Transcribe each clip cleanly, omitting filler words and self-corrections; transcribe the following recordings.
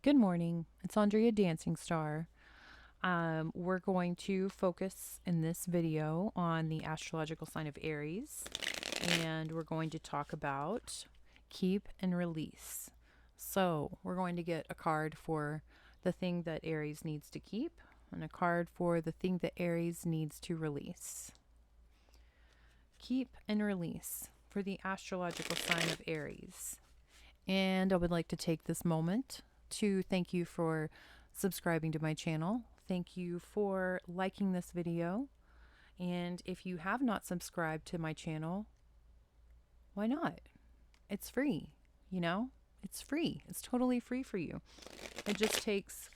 Good morning. It's Andrea Dancing Star. We're going to focus in this video on the astrological sign of Aries, and we're going to talk about keep and release. So, we're going to get a card for the thing that Aries needs to keep and a card for the thing that Aries needs to release. Keep and release for the astrological sign of Aries. And I would like to take this moment to thank you for subscribing to my channel. Thank you for liking this video. And if you have not subscribed to my channel, why not? It's free, It's free. It's totally free for you. It just takes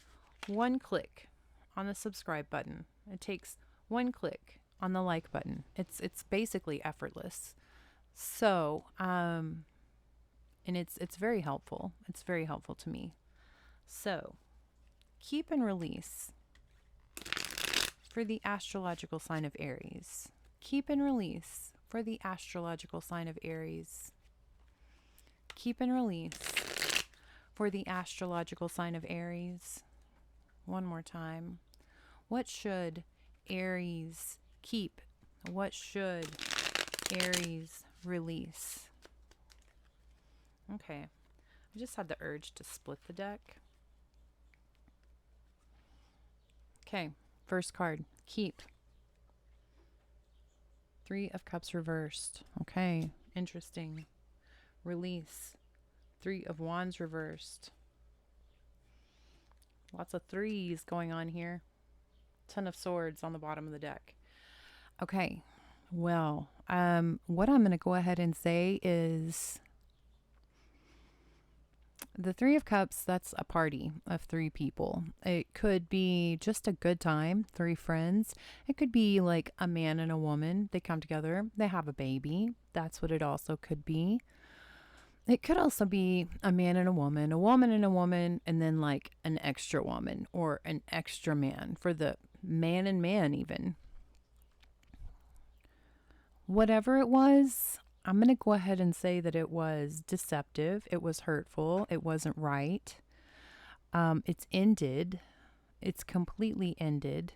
one click on the subscribe button. It takes one click on the like button. It's basically effortless. So, and it's very helpful. It's very helpful to me. So, keep and release for the astrological sign of Aries. Keep and release for the astrological sign of Aries. Keep and release for the astrological sign of Aries. One more time. What should Aries keep? What should Aries release? Okay. I just had the urge to split the deck. Okay, first card, keep. Three of Cups reversed. Okay, interesting. Release. Three of Wands reversed. Lots of threes going on here. Ten of Swords on the bottom of the deck. Okay, well, what I'm going to go ahead and say is the Three of Cups, that's a party of three people. It could be just a good time, three friends. It could be like a man and a woman. They come together, they have a baby. That's what it also could be. It could also be a man and a woman and a woman, and then like an extra woman or an extra man for the man and man even. Whatever it was, I'm going to go ahead and say that it was deceptive. It was hurtful. It wasn't right. It's ended. It's completely ended.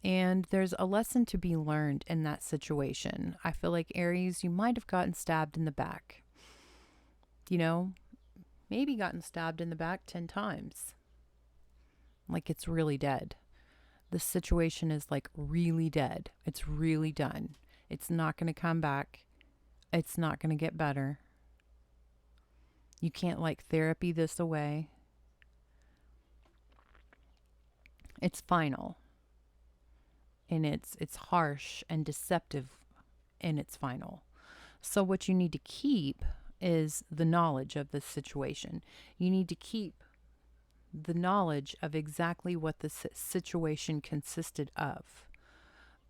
And there's a lesson to be learned in that situation. I feel like Aries, you might have gotten stabbed in the back. Maybe gotten stabbed in the back 10 times. Like it's really dead. The situation is like really dead. It's really done. It's not going to come back. It's not going to get better. You can't like therapy this away. It's final. And it's harsh and deceptive and it's final. So what you need to keep is the knowledge of this situation. You need to keep the knowledge of exactly what the situation consisted of.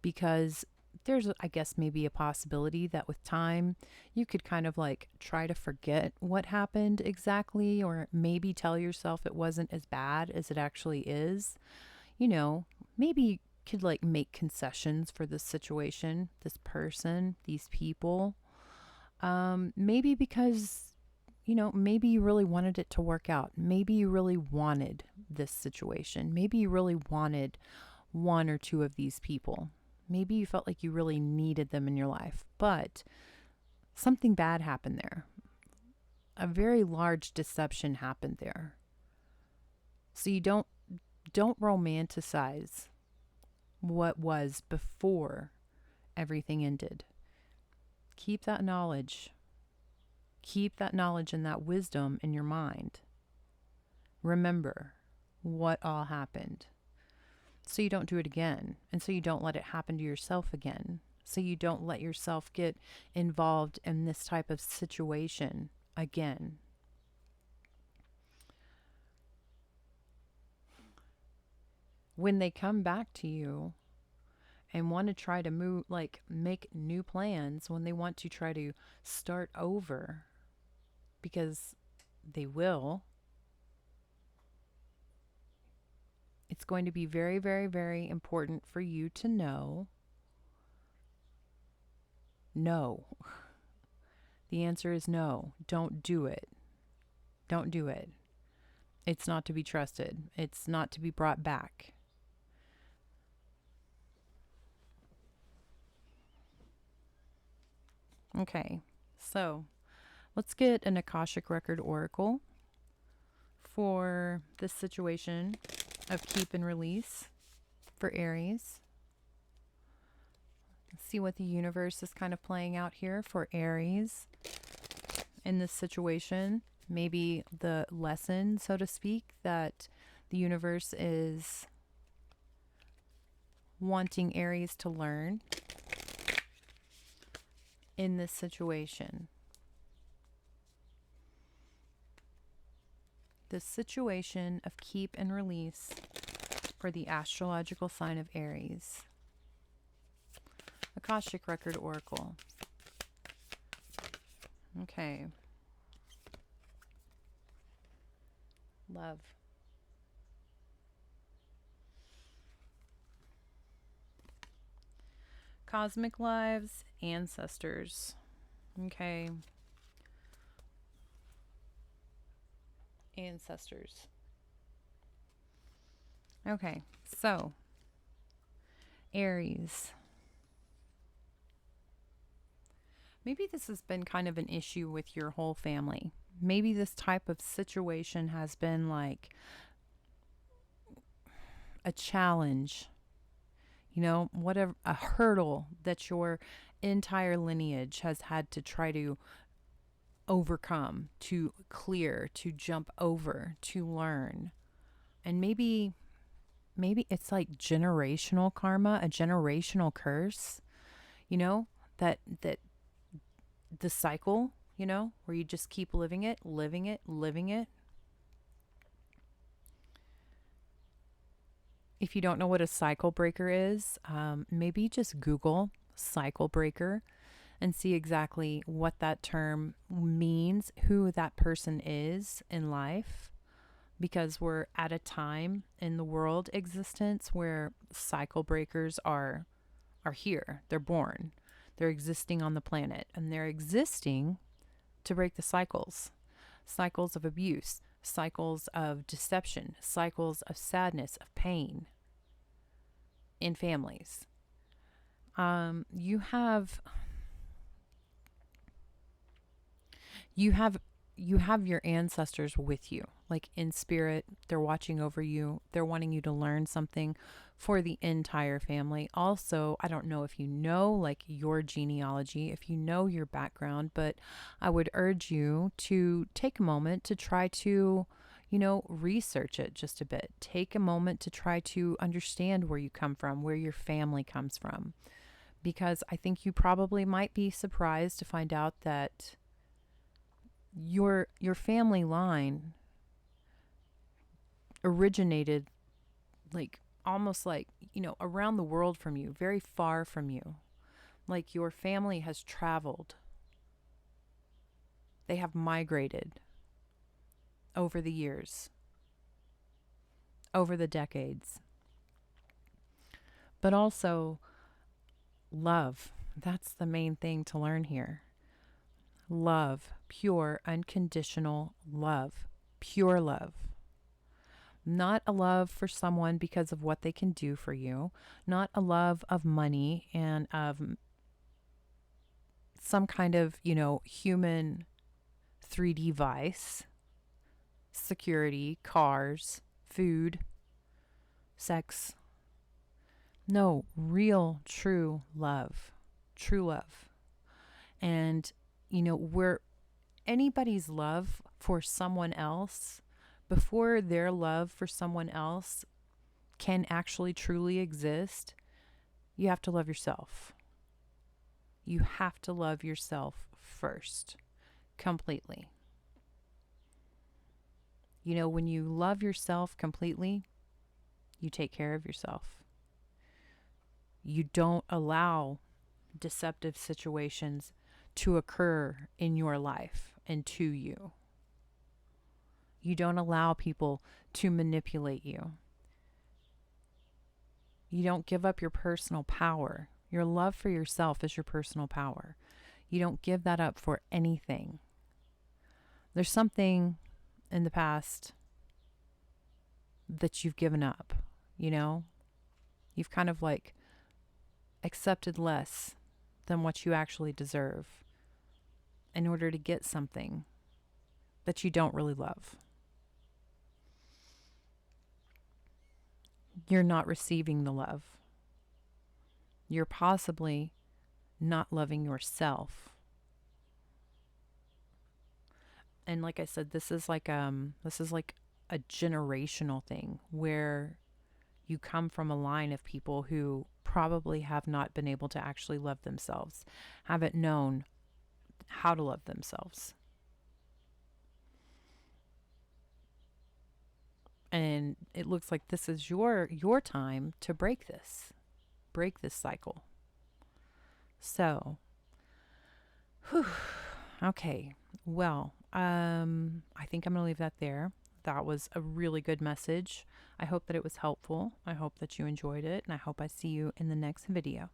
Because there's, I guess, maybe a possibility that with time you could kind of like try to forget what happened exactly, or maybe tell yourself it wasn't as bad as it actually is. Maybe you could like make concessions for this situation, this person, these people. Maybe because, maybe you really wanted it to work out. Maybe you really wanted this situation. Maybe you really wanted one or two of these people. Maybe you felt like you really needed them in your life, but something bad happened there. A very large deception happened there. So you don't romanticize what was before everything ended. Keep that knowledge. Keep that knowledge and that wisdom in your mind. Remember what all happened, so you don't do it again, and so you don't let it happen to yourself again, so you don't let yourself get involved in this type of situation again. When they come back to you and want to try to move, like make new plans, when they want to try to start over, because they will, it's going to be very, very, very important for you to know. No. The answer is no. Don't do it. Don't do it. It's not to be trusted. It's not to be brought back. Okay, so let's get an Akashic Record Oracle for this situation of keep and release for Aries. See what the universe is kind of playing out here for Aries in this situation. Maybe the lesson, so to speak, that the universe is wanting Aries to learn in this situation. The situation of keep and release for the astrological sign of Aries. Akashic Record Oracle. Okay. Love. Cosmic lives, ancestors. Okay. Ancestors. Okay, so Aries. Maybe this has been kind of an issue with your whole family. Maybe this type of situation has been like a challenge, whatever, a hurdle that your entire lineage has had to try to overcome, to clear, to jump over, to learn. And maybe it's like generational karma, a generational curse, that the cycle, where you just keep living it, living it, living it. If you don't know what a cycle breaker is, maybe just Google cycle breaker and see exactly what that term means, who that person is in life, because we're at a time in the world existence where cycle breakers are here. They're born. They're existing on the planet, and they're existing to break the cycles of abuse, cycles of deception, cycles of sadness, of pain in families. You have your ancestors with you, like in spirit. They're watching over you. They're wanting you to learn something for the entire family. Also, I don't know if you know like your genealogy, if you know your background, but I would urge you to take a moment to try to, research it just a bit. Take a moment to try to understand where you come from, where your family comes from, because I think you probably might be surprised to find out that your family line originated like almost like, around the world from you, very far from you. Like your family has traveled. They have migrated over the years, over the decades. But also love. That's the main thing to learn here. Love, pure, unconditional love, pure love. Not a love for someone because of what they can do for you, not a love of money and of some kind of, human 3D vice, security, cars, food, sex. No, real, true love. True love. And, where anybody's love for someone else, before their love for someone else can actually truly exist, you have to love yourself. You have to love yourself first, completely. When you love yourself completely, you take care of yourself. You don't allow deceptive situations to occur in your life and to you. You don't allow people to manipulate you. You don't give up your personal power. Your love for yourself is your personal power. You don't give that up for anything. There's something in the past that you've given up, you know? You've kind of like accepted less than what you actually deserve in order to get something that you don't really love. You're not receiving the love. You're possibly not loving yourself. And like I said, this is like a generational thing where you come from a line of people who probably have not been able to actually love themselves, haven't known how to love themselves. And it looks like this is your time to break this cycle. So, whew, okay. Well, I think I'm going to leave that there. That was a really good message. I hope that it was helpful. I hope that you enjoyed it, and I hope I see you in the next video.